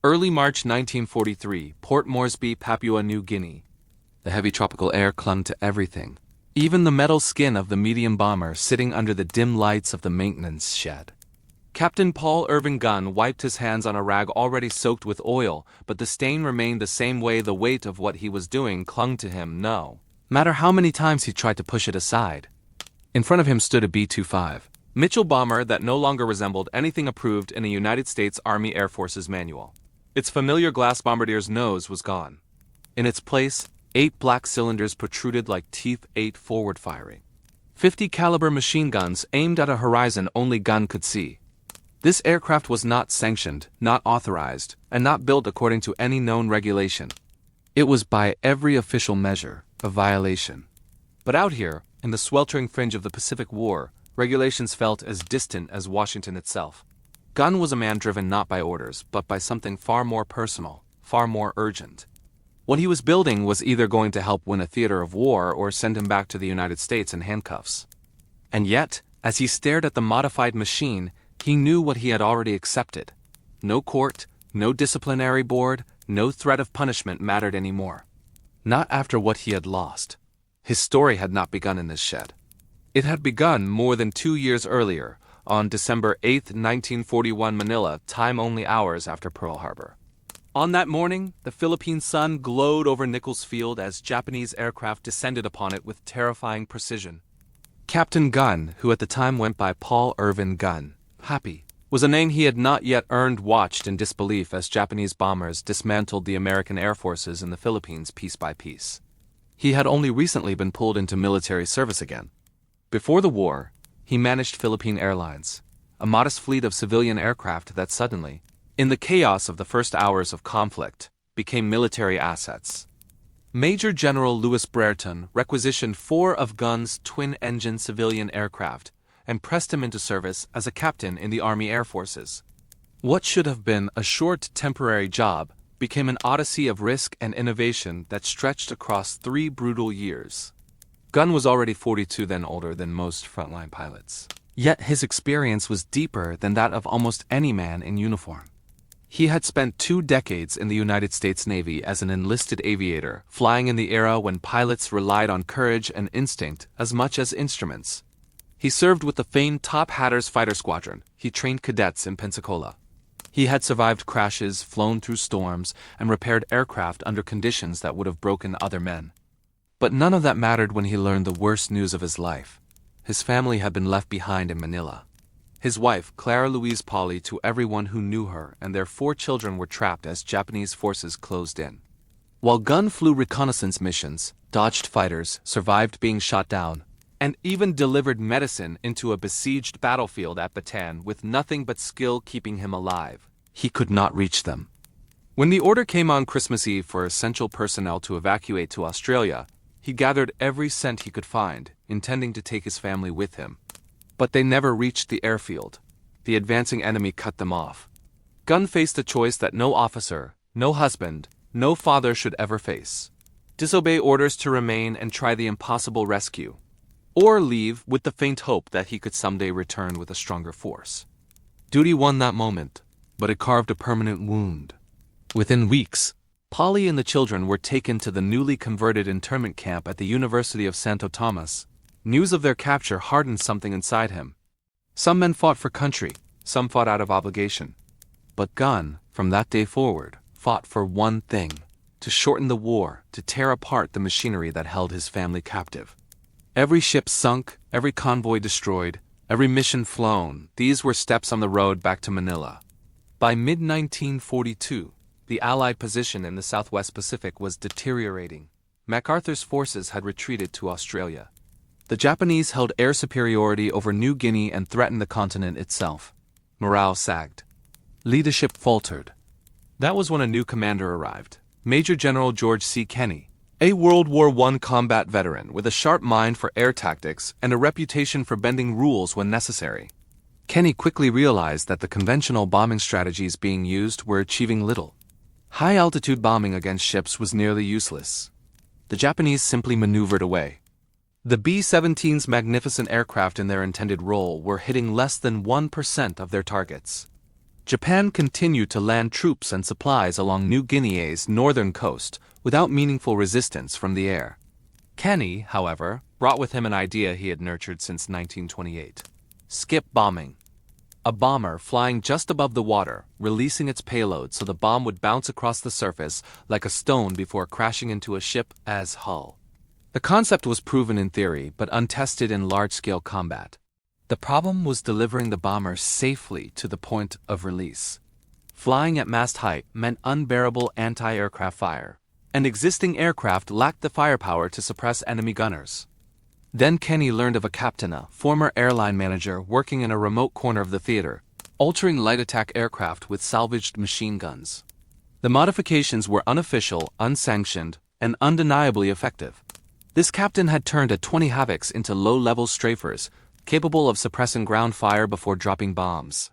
Early March 1943, Port Moresby, Papua New Guinea. The heavy tropical air clung to everything, even the metal skin of the medium bomber sitting under the dim lights of the maintenance shed. Captain Paul Irvin Gunn wiped his hands on a rag already soaked with oil, but the stain remained the same way the weight of what he was doing clung to him, no matter how many times he tried to push it aside. In front of him stood a B-25 Mitchell bomber that no longer resembled anything approved in a United States Army Air Force's manual. Its familiar glass bombardier's nose was gone. In its place, 8 black cylinders protruded like teeth, 8 forward firing 50 caliber machine guns aimed at a horizon only Gunn could see. This aircraft was not sanctioned, not authorized, and not built according to any known regulation. It was by every official measure a violation. But out here, in the sweltering fringe of the Pacific War, regulations felt as distant as Washington itself. Gunn was a man driven not by orders, but by something far more personal, far more urgent. What he was building was either going to help win a theater of war or send him back to the United States in handcuffs. And yet, as he stared at the modified machine, he knew what he had already accepted. No court, no disciplinary board, no threat of punishment mattered anymore. Not after what he had lost. His story had not begun in this shed. It had begun more than 2 years earlier, on December 8, 1941, Manila, time only hours after Pearl Harbor. On that morning, the Philippine sun glowed over Nichols Field as Japanese aircraft descended upon it with terrifying precision. Captain Gunn, who at the time went by Paul Irvin Gunn, Happy, was a name he had not yet earned, watched in disbelief as Japanese bombers dismantled the American air forces in the Philippines piece by piece. He had only recently been pulled into military service again. Before the war, he managed Philippine Airlines, a modest fleet of civilian aircraft that suddenly, in the chaos of the first hours of conflict, became military assets. Major General Louis Brereton requisitioned 4 of Gunn's twin-engine civilian aircraft and pressed him into service as a captain in the Army Air Forces. What should have been a short, temporary job became an odyssey of risk and innovation that stretched across 3 brutal years. Gunn was already 42, then older than most frontline pilots. Yet his experience was deeper than that of almost any man in uniform. He had spent 2 decades in the United States Navy as an enlisted aviator, flying in the era when pilots relied on courage and instinct as much as instruments. He served with the famed Top Hatters Fighter Squadron. He trained cadets in Pensacola. He had survived crashes, flown through storms, and repaired aircraft under conditions that would have broken other men. But none of that mattered when he learned the worst news of his life. His family had been left behind in Manila. His wife, Clara Louise Polly, to everyone who knew her, and their 4 children were trapped as Japanese forces closed in. While Gunn flew reconnaissance missions, dodged fighters, survived being shot down, and even delivered medicine into a besieged battlefield at Bataan with nothing but skill keeping him alive, he could not reach them. When the order came on Christmas Eve for essential personnel to evacuate to Australia, he gathered every cent he could find, intending to take his family with him. But they never reached the airfield. The advancing enemy cut them off. Gunn faced a choice that no officer, no husband, no father should ever face. Disobey orders to remain and try the impossible rescue. Or leave with the faint hope that he could someday return with a stronger force. Duty won that moment, but it carved a permanent wound. Within weeks, Polly and the children were taken to the newly converted internment camp at the University of Santo Tomas. News of their capture hardened something inside him. Some men fought for country, some fought out of obligation. But Gunn, from that day forward, fought for one thing: to shorten the war, to tear apart the machinery that held his family captive. Every ship sunk, every convoy destroyed, every mission flown, these were steps on the road back to Manila. By mid-1942, the Allied position in the Southwest Pacific was deteriorating. MacArthur's forces had retreated to Australia. The Japanese held air superiority over New Guinea and threatened the continent itself. Morale sagged. Leadership faltered. That was when a new commander arrived, Major General George C. Kenney, a World War I combat veteran with a sharp mind for air tactics and a reputation for bending rules when necessary. Kenney quickly realized that the conventional bombing strategies being used were achieving little. High-altitude bombing against ships was nearly useless. The Japanese simply maneuvered away. The B-17's magnificent aircraft in their intended role were hitting less than 1% of their targets. Japan continued to land troops and supplies along New Guinea's northern coast without meaningful resistance from the air. Kenny, however, brought with him an idea he had nurtured since 1928. Skip bombing. A bomber flying just above the water, releasing its payload so the bomb would bounce across the surface like a stone before crashing into a ship as hull. The concept was proven in theory, but untested in large-scale combat. The problem was delivering the bomber safely to the point of release. Flying at mast height meant unbearable anti-aircraft fire, and existing aircraft lacked the firepower to suppress enemy gunners. Then Kenny learned of a captain, a former airline manager working in a remote corner of the theater, altering light attack aircraft with salvaged machine guns. The modifications were unofficial, unsanctioned, and undeniably effective. This captain had turned A-20 Havocs into low-level strafers, capable of suppressing ground fire before dropping bombs.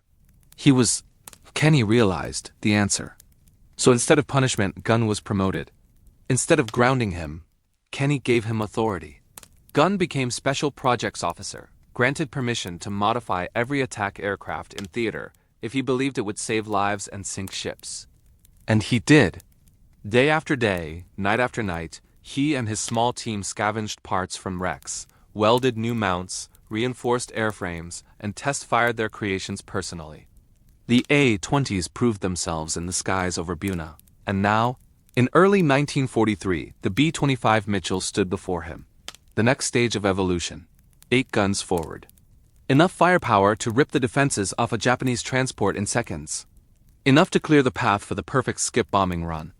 Kenny realized, the answer. So instead of punishment, Gunn was promoted. Instead of grounding him, Kenny gave him authority. Gunn became Special Projects Officer, granted permission to modify every attack aircraft in theater if he believed it would save lives and sink ships. And he did. Day after day, night after night, he and his small team scavenged parts from wrecks, welded new mounts, reinforced airframes, and test-fired their creations personally. The A-20s proved themselves in the skies over Buna, and now, in early 1943, the B-25 Mitchell stood before him. The next stage of evolution. 8 guns forward. Enough firepower to rip the defenses off a Japanese transport in seconds. Enough to clear the path for the perfect skip bombing run.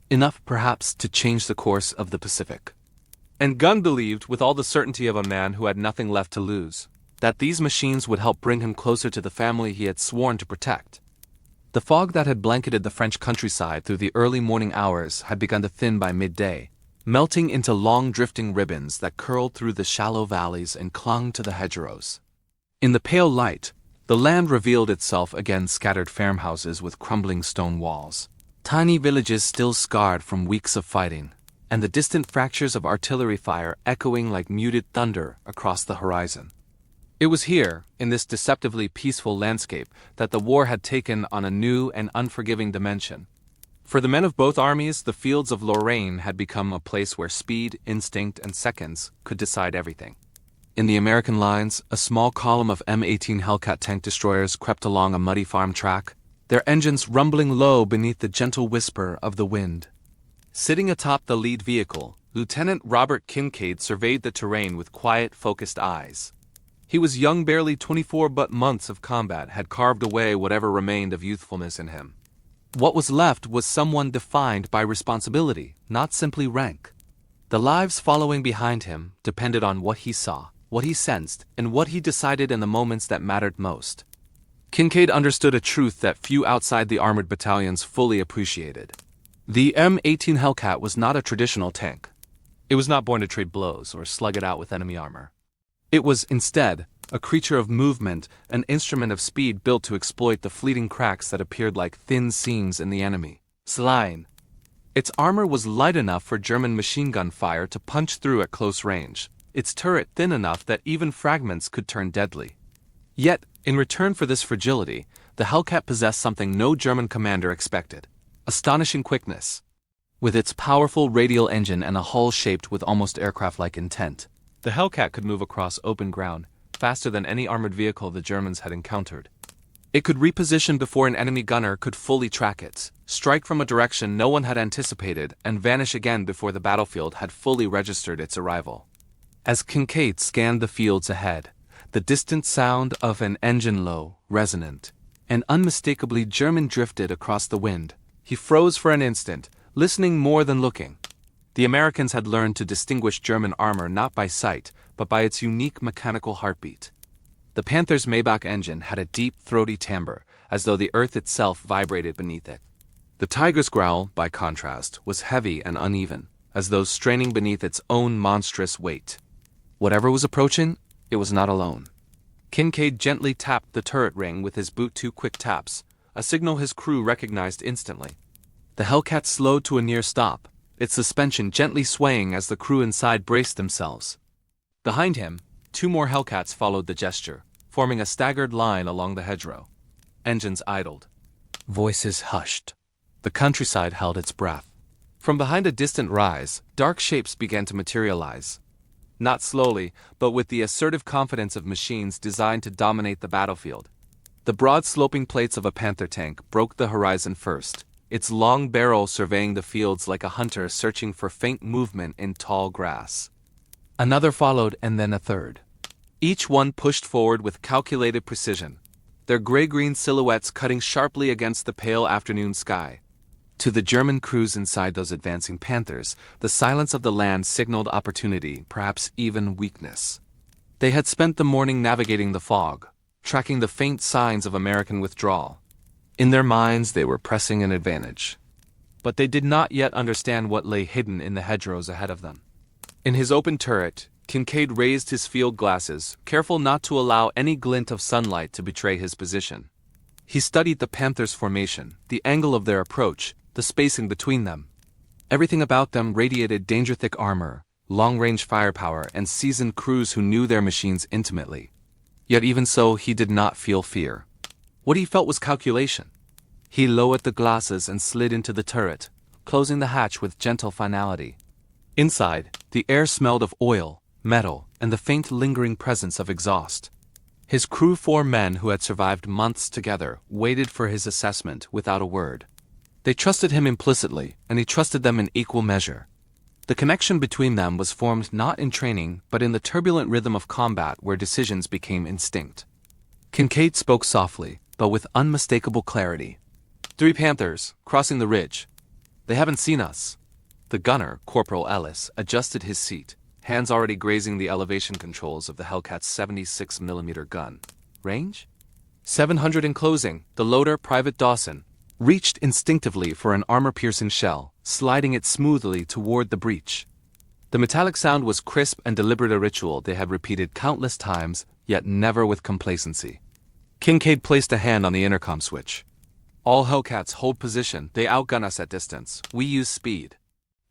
Enough, perhaps, to change the course of the Pacific. And Gunn believed, with all the certainty of a man who had nothing left to lose, that these machines would help bring him closer to the family he had sworn to protect. The fog that had blanketed the French countryside through the early morning hours had begun to thin by midday, melting into long drifting ribbons that curled through the shallow valleys and clung to the hedgerows. In the pale light, the land revealed itself again, scattered farmhouses with crumbling stone walls, tiny villages still scarred from weeks of fighting, and the distant fractures of artillery fire echoing like muted thunder across the horizon. It was here, in this deceptively peaceful landscape, that the war had taken on a new and unforgiving dimension. For the men of both armies, the fields of Lorraine had become a place where speed, instinct, and seconds could decide everything. In the American lines, a small column of M18 Hellcat tank destroyers crept along a muddy farm track, their engines rumbling low beneath the gentle whisper of the wind. Sitting atop the lead vehicle, Lieutenant Robert Kincaid surveyed the terrain with quiet, focused eyes. He was young, barely 24, but months of combat had carved away whatever remained of youthfulness in him. What was left was someone defined by responsibility, not simply rank. The lives following behind him depended on what he saw, what he sensed, and what he decided in the moments that mattered most. Kincaid understood a truth that few outside the armored battalions fully appreciated. The M18 Hellcat was not a traditional tank. It was not born to trade blows or slug it out with enemy armor. It was, instead, a creature of movement, an instrument of speed built to exploit the fleeting cracks that appeared like thin seams in the enemy line. Its armor was light enough for German machine gun fire to punch through at close range, its turret thin enough that even fragments could turn deadly. Yet, in return for this fragility, the Hellcat possessed something no German commander expected: astonishing quickness. With its powerful radial engine and a hull shaped with almost aircraft-like intent, the Hellcat could move across open ground faster than any armored vehicle the Germans had encountered. It could reposition before an enemy gunner could fully track it, strike from a direction no one had anticipated, and vanish again before the battlefield had fully registered its arrival. As Kincaid scanned the fields ahead, the distant sound of an engine low, resonant, and unmistakably German drifted across the wind. He froze for an instant, listening more than looking. The Americans had learned to distinguish German armor not by sight, but by its unique mechanical heartbeat. The Panther's Maybach engine had a deep, throaty timbre, as though the earth itself vibrated beneath it. The Tiger's growl, by contrast, was heavy and uneven, as though straining beneath its own monstrous weight. Whatever was approaching, it was not alone. Kincaid gently tapped the turret ring with his boot 2 quick taps, a signal his crew recognized instantly. The Hellcat slowed to a near stop, its suspension gently swaying as the crew inside braced themselves. Behind him, 2 more Hellcats followed the gesture, forming a staggered line along the hedgerow. Engines idled. Voices hushed. The countryside held its breath. From behind a distant rise, dark shapes began to materialize. Not slowly, but with the assertive confidence of machines designed to dominate the battlefield. The broad sloping plates of a Panther tank broke the horizon first, its long barrel surveying the fields like a hunter searching for faint movement in tall grass. Another followed, and then a third. Each one pushed forward with calculated precision, their gray-green silhouettes cutting sharply against the pale afternoon sky. To the German crews inside those advancing Panthers, the silence of the land signaled opportunity, perhaps even weakness. They had spent the morning navigating the fog, tracking the faint signs of American withdrawal. In their minds, they were pressing an advantage. But they did not yet understand what lay hidden in the hedgerows ahead of them. In his open turret, Kincaid raised his field glasses, careful not to allow any glint of sunlight to betray his position. He studied the Panthers' formation, the angle of their approach, the spacing between them. Everything about them radiated danger-thick armor, long-range firepower, and seasoned crews who knew their machines intimately. Yet even so, he did not feel fear. What he felt was calculation. He lowered the glasses and slid into the turret, closing the hatch with gentle finality. Inside, the air smelled of oil, metal, and the faint lingering presence of exhaust. His crew, 4 men who had survived months together, waited for his assessment without a word. They trusted him implicitly, and he trusted them in equal measure. The connection between them was formed not in training, but in the turbulent rhythm of combat where decisions became instinct. Kincaid spoke softly, but with unmistakable clarity. 3 Panthers, crossing the ridge. They haven't seen us. The gunner, Corporal Ellis, adjusted his seat, hands already grazing the elevation controls of the Hellcat's 76mm gun. Range? 700 in closing. The loader, Private Dawson, reached instinctively for an armor-piercing shell, sliding it smoothly toward the breach. The metallic sound was crisp and deliberate, a ritual they had repeated countless times, yet never with complacency. Kincaid placed a hand on the intercom switch. All Hellcats hold position. They outgun us at distance. We use speed.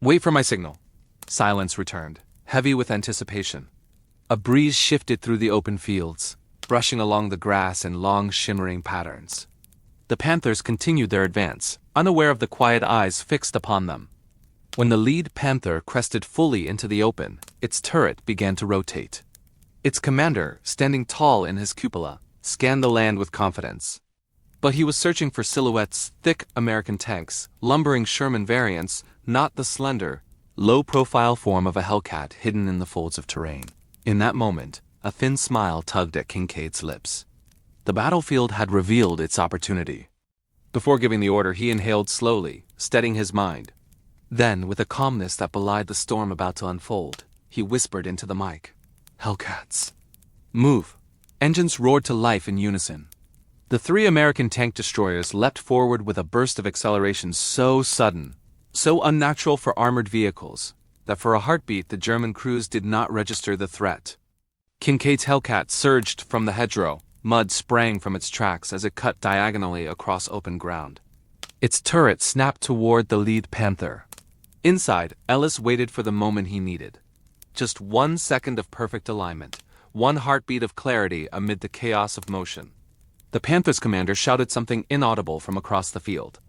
Wait for my signal. Silence returned, heavy with anticipation. A breeze shifted through the open fields, brushing along the grass in long shimmering patterns. The Panthers continued their advance, unaware of the quiet eyes fixed upon them. When the lead Panther crested fully into the open, its turret began to rotate. Its commander, standing tall in his cupola, scanned the land with confidence. But he was searching for silhouettes, thick American tanks, lumbering Sherman variants, not the slender, low-profile form of a Hellcat hidden in the folds of terrain. In that moment, a thin smile tugged at Kincaid's lips. The battlefield had revealed its opportunity. Before giving the order, he inhaled slowly, steadying his mind. Then, with a calmness that belied the storm about to unfold, he whispered into the mic. Hellcats. Move. Engines roared to life in unison. The 3 American tank destroyers leapt forward with a burst of acceleration so sudden, so unnatural for armored vehicles, that for a heartbeat the German crews did not register the threat. Kincaid's Hellcat surged from the hedgerow. Mud sprang from its tracks as it cut diagonally across open ground. Its turret snapped toward the lead Panther. Inside, Ellis waited for the moment he needed. Just 1 second of perfect alignment, 1 heartbeat of clarity amid the chaos of motion. The Panther's commander shouted something inaudible from across the field.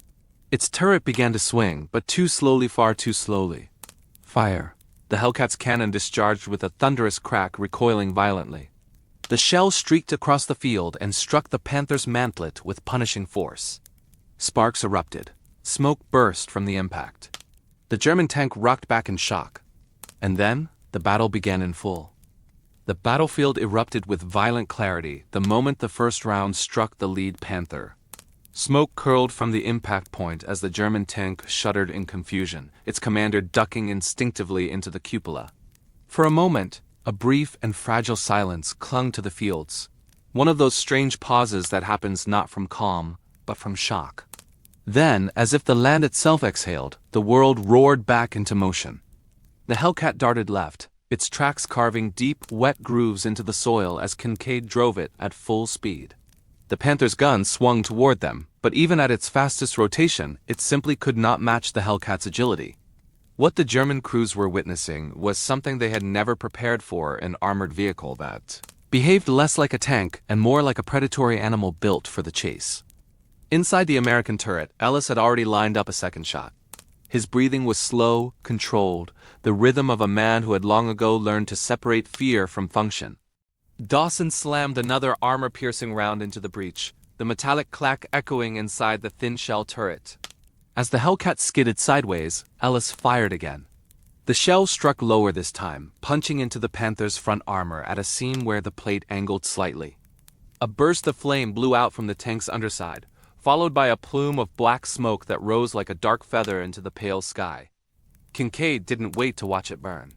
Its turret began to swing, but too slowly, far too slowly. Fire. The Hellcat's cannon discharged with a thunderous crack, recoiling violently. The shell streaked across the field and struck the Panther's mantlet with punishing force. Sparks erupted. Smoke burst from the impact. The German tank rocked back in shock. And then, the battle began in full. The battlefield erupted with violent clarity the moment the first round struck the lead Panther. Smoke curled from the impact point as the German tank shuddered in confusion, its commander ducking instinctively into the cupola. For a moment, a brief and fragile silence clung to the fields, one of those strange pauses that happens not from calm, but from shock. Then, as if the land itself exhaled, the world roared back into motion. The Hellcat darted left, its tracks carving deep, wet grooves into the soil as Kincaid drove it at full speed. The Panther's gun swung toward them, but even at its fastest rotation, it simply could not match the Hellcat's agility. What the German crews were witnessing was something they had never prepared for an armored vehicle that behaved less like a tank and more like a predatory animal built for the chase. Inside the American turret, Ellis had already lined up a second shot. His breathing was slow, controlled, the rhythm of a man who had long ago learned to separate fear from function. Dawson slammed another armor-piercing round into the breech, the metallic clack echoing inside the thin-shell turret. As the Hellcat skidded sideways, Ellis fired again. The shell struck lower this time, punching into the Panther's front armor at a seam where the plate angled slightly. A burst of flame blew out from the tank's underside, followed by a plume of black smoke that rose like a dark feather into the pale sky. Kincaid didn't wait to watch it burn.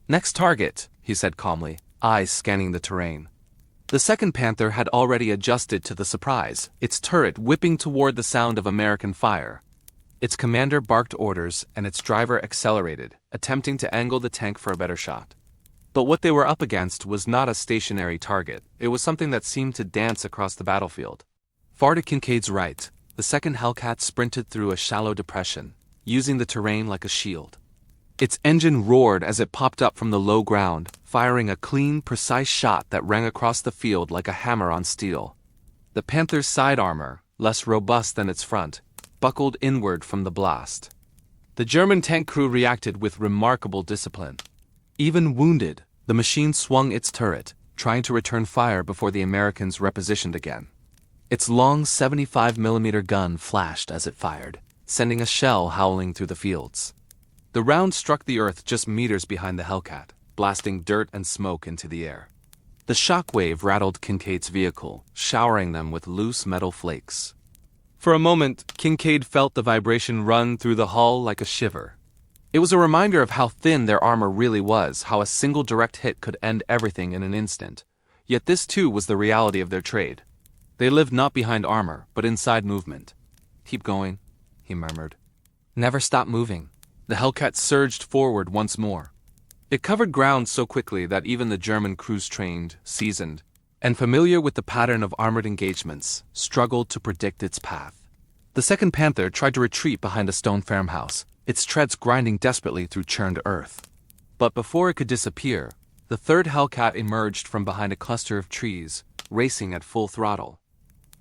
"Next target," he said calmly, eyes scanning the terrain. The second Panther had already adjusted to the surprise, its turret whipping toward the sound of American fire. Its commander barked orders and its driver accelerated, attempting to angle the tank for a better shot. But what they were up against was not a stationary target, it was something that seemed to dance across the battlefield. Far to Kincaid's right, the second Hellcat sprinted through a shallow depression, using the terrain like a shield. Its engine roared as it popped up from the low ground, firing a clean, precise shot that rang across the field like a hammer on steel. The Panther's side armor, less robust than its front, buckled inward from the blast. The German tank crew reacted with remarkable discipline. Even wounded, the machine swung its turret, trying to return fire before the Americans repositioned again. Its long 75mm gun flashed as it fired, sending a shell howling through the fields. The round struck the earth just meters behind the Hellcat, blasting dirt and smoke into the air. The shockwave rattled Kincaid's vehicle, showering them with loose metal flakes. For a moment, Kincaid felt the vibration run through the hull like a shiver. It was a reminder of how thin their armor really was, how a single direct hit could end everything in an instant. Yet this too was the reality of their trade. They lived not behind armor, but inside movement. "Keep going," he murmured. "Never stop moving." The Hellcat surged forward once more. It covered ground so quickly that even the German crews trained, seasoned, and familiar with the pattern of armored engagements, struggled to predict its path. The second Panther tried to retreat behind a stone farmhouse, its treads grinding desperately through churned earth. But before it could disappear, the third Hellcat emerged from behind a cluster of trees, racing at full throttle.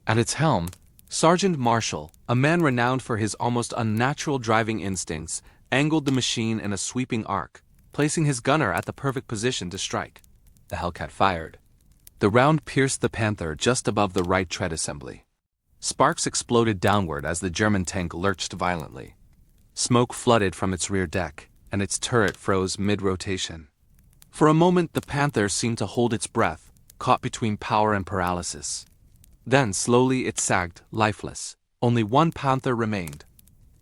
At its helm, Sergeant Marshall, a man renowned for his almost unnatural driving instincts, angled the machine in a sweeping arc, placing his gunner at the perfect position to strike. The Hellcat fired. The round pierced the Panther just above the right tread assembly. Sparks exploded downward as the German tank lurched violently. Smoke flooded from its rear deck, and its turret froze mid-rotation. For a moment the Panther seemed to hold its breath, caught between power and paralysis. Then slowly it sagged, lifeless. Only one Panther remained.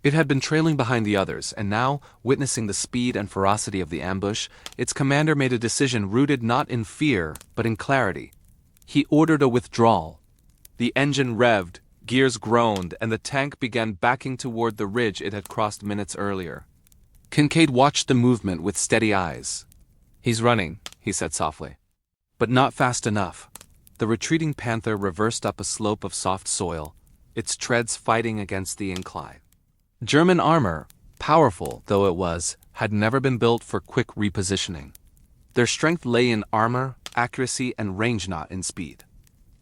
It had been trailing behind the others, and now, witnessing the speed and ferocity of the ambush, its commander made a decision rooted not in fear, but in clarity. He ordered a withdrawal. The engine revved, gears groaned, and the tank began backing toward the ridge it had crossed minutes earlier. Kincaid watched the movement with steady eyes. "He's running," he said softly. But not fast enough. The retreating Panther reversed up a slope of soft soil, its treads fighting against the incline. German armor, powerful though it was, had never been built for quick repositioning. Their strength lay in armor, accuracy, and range, not in speed.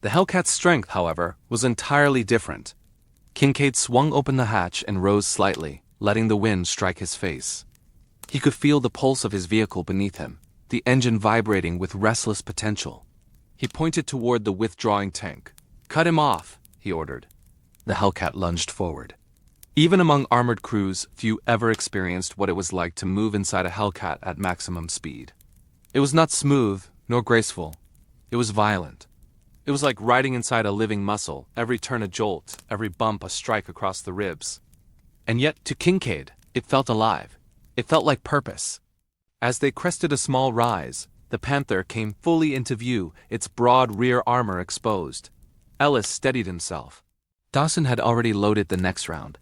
The Hellcat's strength, however, was entirely different. Kincaid swung open the hatch and rose slightly, letting the wind strike his face. He could feel the pulse of his vehicle beneath him, the engine vibrating with restless potential. He pointed toward the withdrawing tank. "Cut him off," he ordered. The Hellcat lunged forward. Even among armored crews, few ever experienced what it was like to move inside a Hellcat at maximum speed. It was not smooth, nor graceful. It was violent. It was like riding inside a living muscle, every turn a jolt, every bump a strike across the ribs. And yet, to Kincaid, it felt alive. It felt like purpose. As they crested a small rise, the Panther came fully into view, its broad rear armor exposed. Ellis steadied himself. Dawson had already loaded the next round.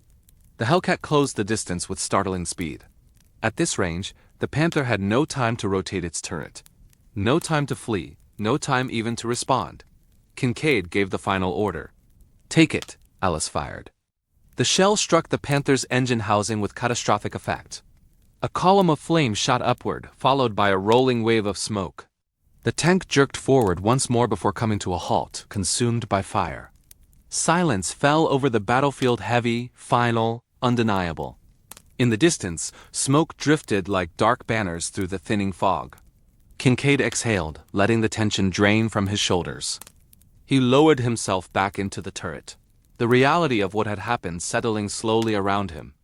The Hellcat closed the distance with startling speed. At this range, the Panther had no time to rotate its turret. No time to flee, no time even to respond. Kincaid gave the final order. "Take it," Ellis fired. The shell struck the Panther's engine housing with catastrophic effect. A column of flame shot upward, followed by a rolling wave of smoke. The tank jerked forward once more before coming to a halt, consumed by fire. Silence fell over the battlefield, heavy, final, undeniable. In the distance, smoke drifted like dark banners through the thinning fog. Kincaid exhaled, letting the tension drain from his shoulders. He lowered himself back into the turret, the reality of what had happened settling slowly around him.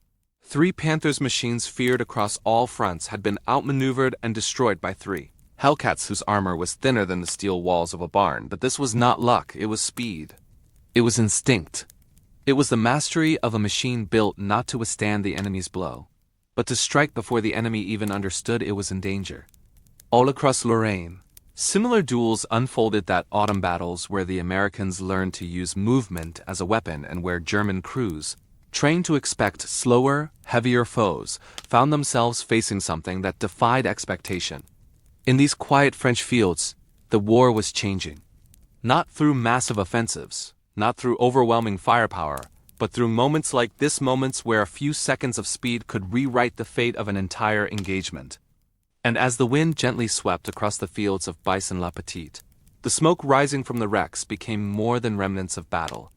3 Panthers machines feared across all fronts had been outmaneuvered and destroyed by 3 Hellcats whose armor was thinner than the steel walls of a barn. But this was not luck, it was speed. It was instinct. It was the mastery of a machine built not to withstand the enemy's blow, but to strike before the enemy even understood it was in danger. All across Lorraine, similar duels unfolded, that autumn battles where the Americans learned to use movement as a weapon and where German crews, trained to expect slower, heavier foes, found themselves facing something that defied expectation. In these quiet French fields, the war was changing. Not through massive offensives, not through overwhelming firepower, but through moments like this, moments where a few seconds of speed could rewrite the fate of an entire engagement. And as the wind gently swept across the fields of Bison-la-Petite, the smoke rising from the wrecks became more than remnants of battle.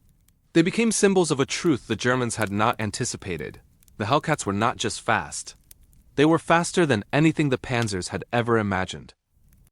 They became symbols of a truth the Germans had not anticipated. The Hellcats were not just fast. They were faster than anything the Panzers had ever imagined.